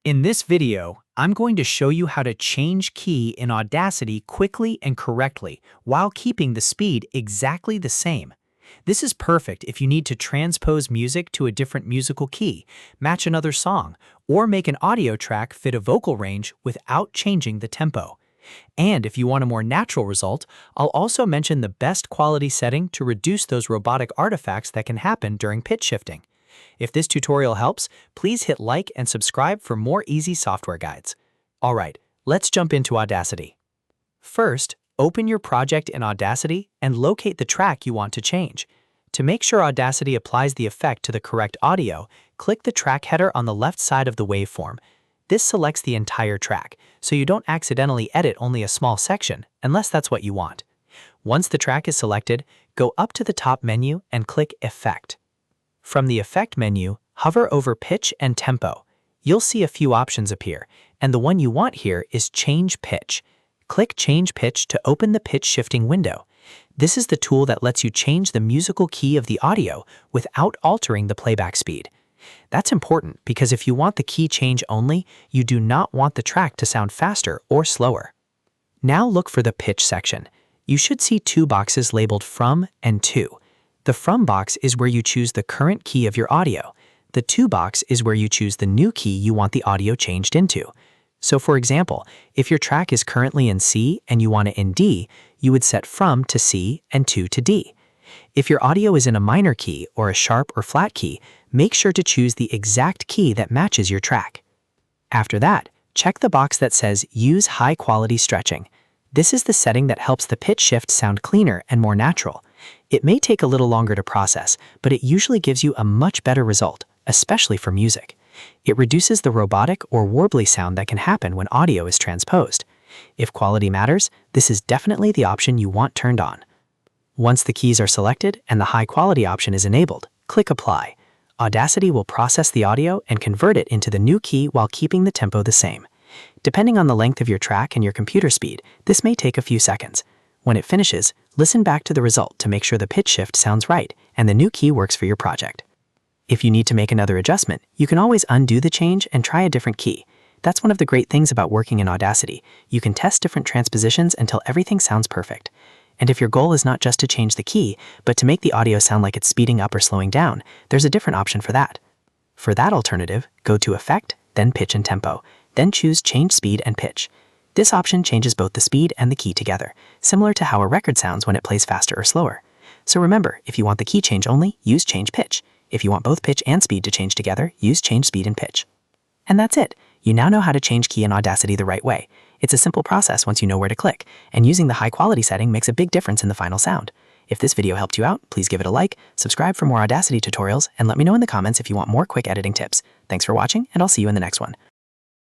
In this video, I'm going to show you how to change key in Audacity quickly and correctly while keeping the speed exactly the same. This is perfect if you need to transpose music to a different musical key, match another song, or make an audio track fit a vocal range without changing the tempo. And if you want a more natural result, I'll also mention the best quality setting to reduce those robotic artifacts that can happen during pitch shifting. If this tutorial helps, please hit like and subscribe for more easy software guides. All right, let's jump into Audacity. First, open your project in Audacity and locate the track you want to change. To make sure Audacity applies the effect to the correct audio, click the track header on the left side of the waveform. This selects the entire track, so you don't accidentally edit only a small section, unless that's what you want. Once the track is selected, go up to the top menu and click Effect. From the Effect menu, hover over Pitch and Tempo. You'll see a few options appear, and the one you want here is Change Pitch. Click Change Pitch to open the pitch shifting window. This is the tool that lets you change the musical key of the audio without altering the playback speed. That's important because if you want the key change only, you do not want the track to sound faster or slower. Now look for the Pitch section. You should see two boxes labeled From and To. The From box is where you choose the current key of your audio. The To box is where you choose the new key you want the audio changed into. So for example, if your track is currently in C and you want it in D, you would set From to C and To D. If your audio is in a minor key or a sharp or flat key, make sure to choose the exact key that matches your track. After that, check the box that says Use High Quality Stretching. This is the setting that helps the pitch shift sound cleaner and more natural. It may take a little longer to process, but it usually gives you a much better result, especially for music. It reduces the robotic or warbly sound that can happen when audio is transposed. If quality matters, this is definitely the option you want turned on. Once the keys are selected and the high quality option is enabled, click Apply. Audacity will process the audio and convert it into the new key while keeping the tempo the same. Depending on the length of your track and your computer speed, this may take a few seconds. When it finishes, listen back to the result to make sure the pitch shift sounds right and the new key works for your project. If you need to make another adjustment, you can always undo the change and try a different key. That's one of the great things about working in Audacity. You can test different transpositions until everything sounds perfect. And if your goal is not just to change the key, but to make the audio sound like it's speeding up or slowing down, there's a different option for that. For that alternative, go to Effect, then Pitch and Tempo, then choose Change Speed and Pitch. This option changes both the speed and the key together, similar to how a record sounds when it plays faster or slower. So remember, if you want the key change only, use Change Pitch. If you want both pitch and speed to change together, use Change Speed and Pitch. And that's it. You now know how to change key in Audacity the right way. It's a simple process once you know where to click, and using the high quality setting makes a big difference in the final sound. If this video helped you out, please give it a like, subscribe for more Audacity tutorials, and let me know in the comments if you want more quick editing tips. Thanks for watching, and I'll see you in the next one.